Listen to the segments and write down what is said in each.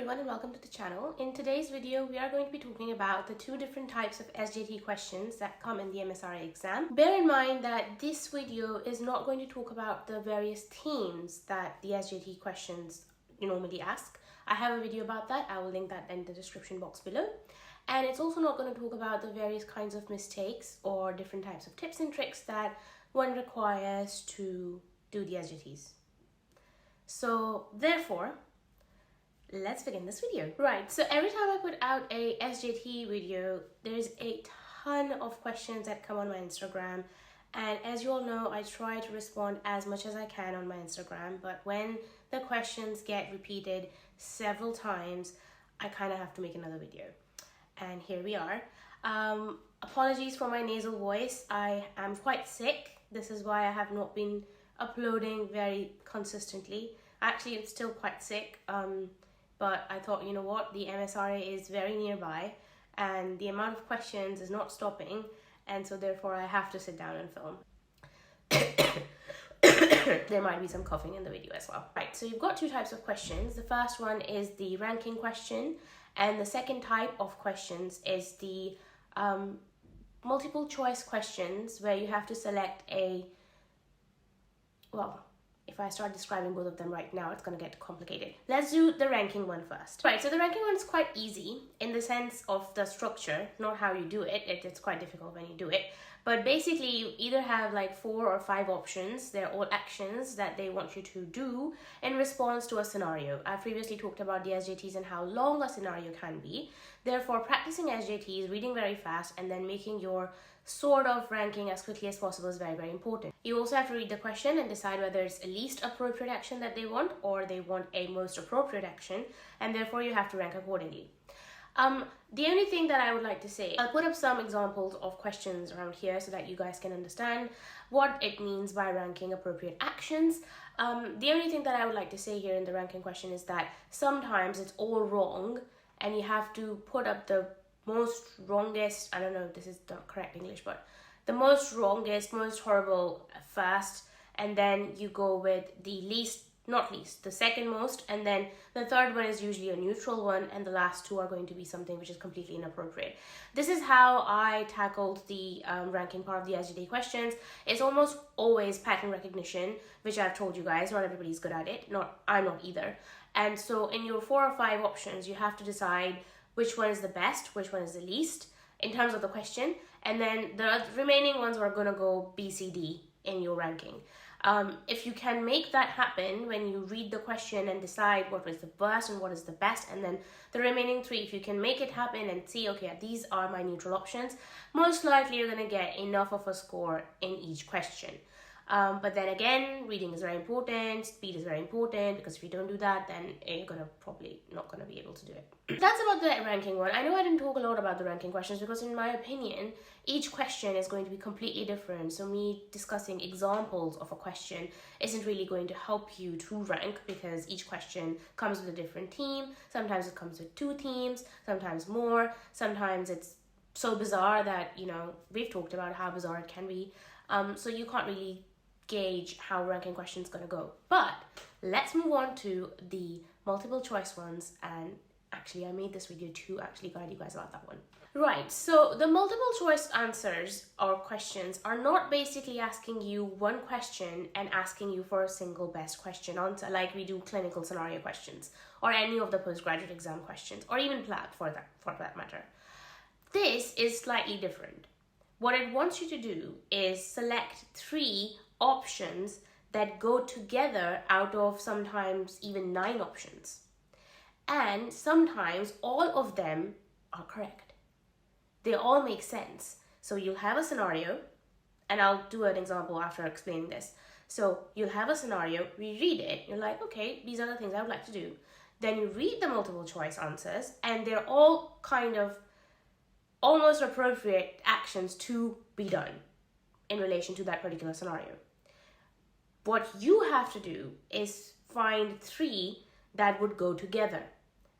everyone and welcome to the channel. In today's video, we are going to be talking about the two different types of SJT questions that come in the MSRA exam. Bear in mind that this video is not going to talk about the various themes that the SJT questions normally ask. I have a video about that. I will link that in the description box below. And it's also not going to talk about the various kinds of mistakes or different types of tips and tricks that one requires to do the SJTs. So therefore, let's begin this video. Right, so every time I put out a SJT video, there's a ton of questions that come on my Instagram. And as you all know, I try to respond as much as I can on my Instagram. But when the questions get repeated several times, I kind of have to make another video. And here we are. Apologies for my nasal voice. I am quite sick. This is why I have not been uploading very consistently. Actually, I'm still quite sick. But I thought, you know what, the MSRA is very nearby and the amount of questions is not stopping, and so therefore I have to sit down and film. There might be some coughing in the video as well. Right, so you've got two types of questions. The first one is the ranking question, and the second type of questions is the multiple choice questions where you have to select a, well, if I start describing both of them right now, it's going to get complicated. Let's do the ranking one first. Right, so the ranking one is quite easy in the sense of the structure, not how you do it. It's quite difficult when you do it. But basically, you either have like 4 or 5 options. They're all actions that they want you to do in response to a scenario. I previously talked about the SJTs and how long a scenario can be. Therefore, practicing SJTs, reading very fast, and then making your sort of ranking as quickly as possible is very, very important. You also have to read the question and decide whether it's a least appropriate action that they want or they want a most appropriate action, and therefore you have to rank accordingly. The only thing that I would like to say, I'll put up some examples of questions around here so that you guys can understand what it means by ranking appropriate actions. The only thing that I would like to say here in the ranking question is that sometimes it's all wrong and you have to put up the most wrongest, I don't know if this is the correct English, but the most wrongest, most horrible first, and then you go with the least, not least, the second most, and then the third one is usually a neutral one, and the last two are going to be something which is completely inappropriate. This is how I tackled the ranking part of the SJT questions. It's almost always pattern recognition, which I've told you guys, not everybody's good at it, I'm not either. And so in your 4 or 5 options, you have to decide which one is the best, which one is the least in terms of the question, and then the remaining ones are going to go B, C, D in your ranking. If you can make that happen when you read the question and decide what was the worst and what is the best, and then the remaining 3, if you can make it happen and see, okay, these are my neutral options, most likely you're going to get enough of a score in each question. But then again, reading is very important, speed is very important, because if you don't do that, then you're probably not going to be able to do it. That's about the ranking one. I know I didn't talk a lot about the ranking questions because in my opinion, each question is going to be completely different. So me discussing examples of a question isn't really going to help you to rank because each question comes with a different theme. Sometimes it comes with 2 themes, sometimes more. Sometimes it's so bizarre that, we've talked about how bizarre it can be. So you can't really gauge how ranking questions going to go. But let's move on to the multiple choice ones, and actually I made this video to actually guide you guys about that one. Right, so the multiple choice answers or questions are not basically asking you one question and asking you for a single best question answer like we do clinical scenario questions or any of the postgraduate exam questions or even PLAB for that matter. This is slightly different. What it wants you to do is select 3 options that go together out of sometimes even 9 options. And sometimes all of them are correct. They all make sense. So you'll have a scenario, and I'll do an example after explaining this. So you'll have a scenario, we read it, you're like, okay, these are the things I would like to do. Then you read the multiple choice answers, and they're all kind of almost appropriate actions to be done in relation to that particular scenario. What you have to do is find 3 that would go together.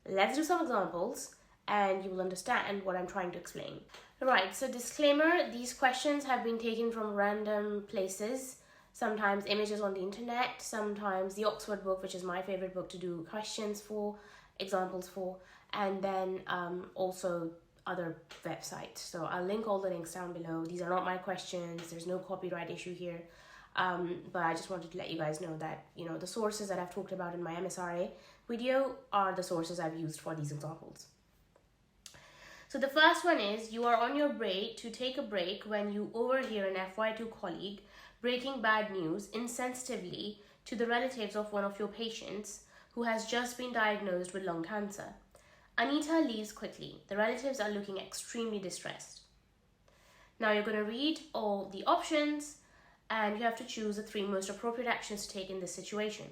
Let's do some examples and you will understand what I'm trying to explain. Right, so disclaimer, these questions have been taken from random places, sometimes images on the internet, sometimes the Oxford book, which is my favorite book to do questions for, examples for, and then also other websites. So I'll link all the links down below. These are not my questions. There's no copyright issue here. But I just wanted to let you guys know that, the sources that I've talked about in my MSRA video are the sources I've used for these examples. So the first one is, you are on your break to take a break when you overhear an FY2 colleague breaking bad news insensitively to the relatives of one of your patients who has just been diagnosed with lung cancer. Anita leaves quickly. The relatives are looking extremely distressed. Now you're going to read all the options and you have to choose the 3 most appropriate actions to take in this situation.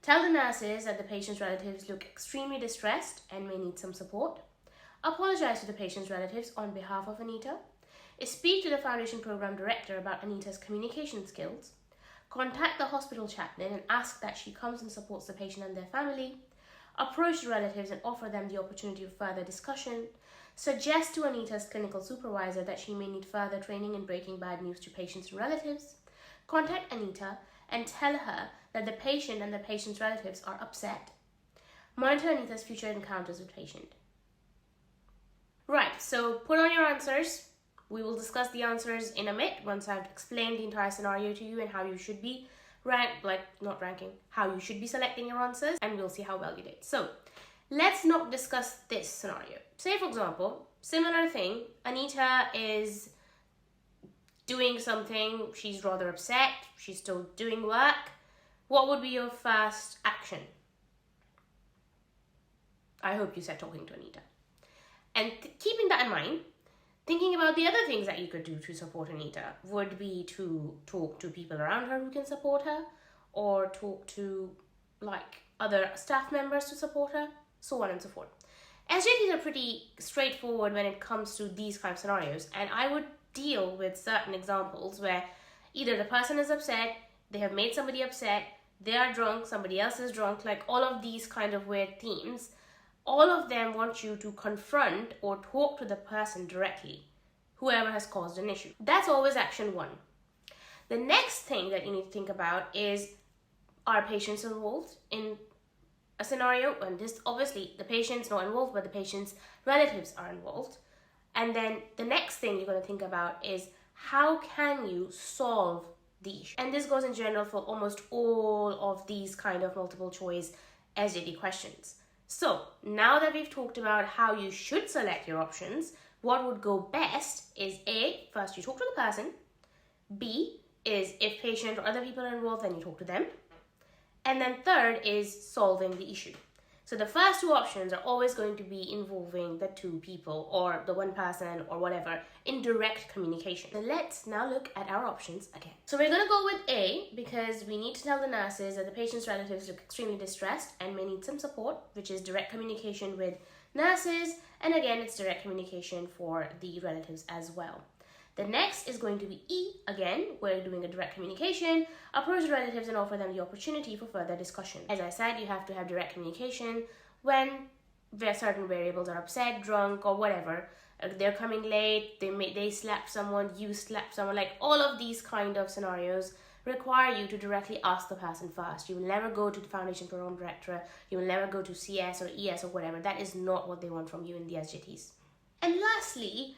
Tell the nurses that the patient's relatives look extremely distressed and may need some support. Apologize to the patient's relatives on behalf of Anita. Speak to the Foundation Program Director about Anita's communication skills. Contact the hospital chaplain and ask that she comes and supports the patient and their family. Approach the relatives and offer them the opportunity of further discussion. Suggest to Anita's clinical supervisor that she may need further training in breaking bad news to patients and relatives. Contact Anita and tell her that the patient and the patient's relatives are upset. Monitor Anita's future encounters with patient. Right, so put on your answers. We will discuss the answers in a bit once I've explained the entire scenario to you and how you should be how you should be selecting your answers, and we'll see how well you did. So let's not discuss this scenario. Say, for example, similar thing, Anita is doing something, she's rather upset, she's still doing work. What would be your first action? I hope you said talking to Anita. And keeping that in mind, thinking about the other things that you could do to support Anita would be to talk to people around her who can support her, or talk to other staff members to support her, so on and so forth. SJTs are pretty straightforward when it comes to these kind of scenarios, and I would deal with certain examples where either the person is upset, they have made somebody upset, they are drunk, somebody else is drunk, all of these kind of weird themes. All of them want you to confront or talk to the person directly, whoever has caused an issue. That's always action 1. The next thing that you need to think about is, are patients involved in a scenario? And this, obviously, the patient's not involved, but the patient's relatives are involved. And then the next thing you're going to think about is, how can you solve the issue? And this goes in general for almost all of these kind of multiple choice SJT questions. So now that we've talked about how you should select your options, what would go best is A, first you talk to the person. B is, if patient or other people are involved, then you talk to them. And then third is solving the issue. So the first 2 options are always going to be involving the 2 people or the 1 person or whatever in direct communication. So let's now look at our options again. So we're going to go with A because we need to tell the nurses that the patient's relatives look extremely distressed and may need some support, which is direct communication with nurses. And again, it's direct communication for the relatives as well. The next is going to be E. Again, we're doing a direct communication. Approach the relatives and offer them the opportunity for further discussion. As I said, you have to have direct communication when certain variables are upset, drunk, or whatever. They're coming late, they slap someone, you slap someone. All of these kind of scenarios require you to directly ask the person first. You will never go to the Foundation Program Director. You will never go to CS or ES or whatever. That is not what they want from you in the SJTs. And lastly,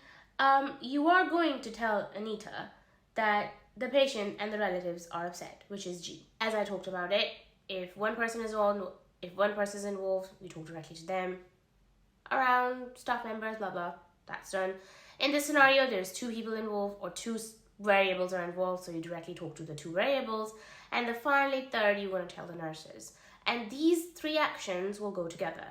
you are going to tell Anita that the patient and the relatives are upset, which is G. As I talked about it, if one person is involved, you talk directly to them. Around staff members, blah blah, that's done. In this scenario, there's 2 people involved or 2 variables are involved, so you directly talk to the 2 variables. And the finally third, you want to tell the nurses. And these 3 actions will go together.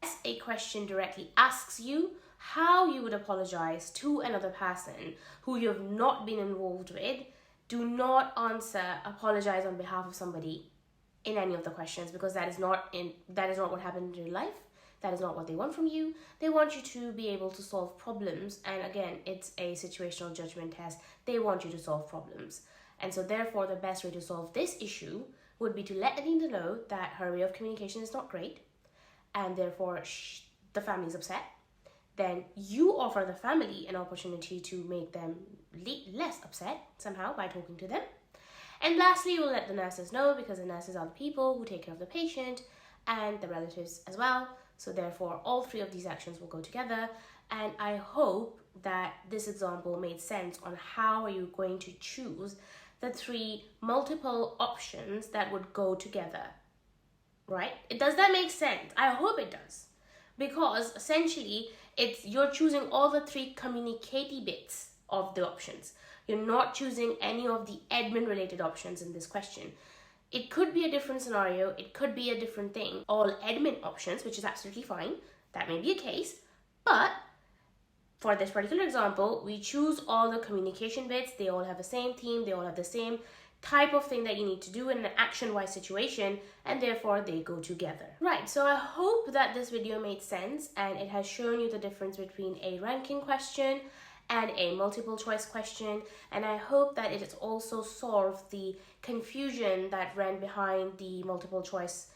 As a question directly asks you how you would apologize to another person who you have not been involved with, do not answer apologize on behalf of somebody in any of the questions, because that is not what happened in real life. That is not what they want from you. They want you to be able to solve problems, and again, it's a situational judgment test. They want you to solve problems, and so therefore the best way to solve this issue would be to let Anita know that her way of communication is not great, and therefore the family is upset. Then you offer the family an opportunity to make them less upset somehow by talking to them. And lastly, you will let the nurses know, because the nurses are the people who take care of the patient, and the relatives as well. So therefore, all three of these actions will go together. And I hope that this example made sense on how are you going to choose the three multiple options that would go together, right? Does that make sense? I hope it does. Because essentially, you're choosing all the three communicating bits of the options. You're not choosing any of the admin related options in this question. It could be a different scenario, it could be a different thing. All admin options, which is absolutely fine, that may be a case, but for this particular example, we choose all the communication bits. They all have the same theme, they all have the same type of thing that you need to do in an action-wise situation, and therefore they go together. Right, so I hope that this video made sense and it has shown you the difference between a ranking question and a multiple choice question, and I hope that it has also solved the confusion that ran behind the multiple choice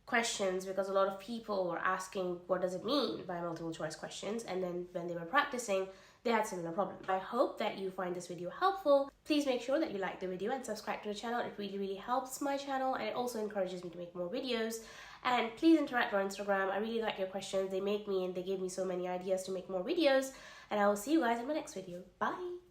questions, because a lot of people were asking what does it mean by multiple choice questions, and then when they were practicing they had similar problems. I hope that you find this video helpful. Please make sure that you like the video and subscribe to the channel. It really helps my channel and it also encourages me to make more videos. And please interact on Instagram. I really like your questions. They make me and they give me so many ideas to make more videos. And I will see you guys in my next video. Bye!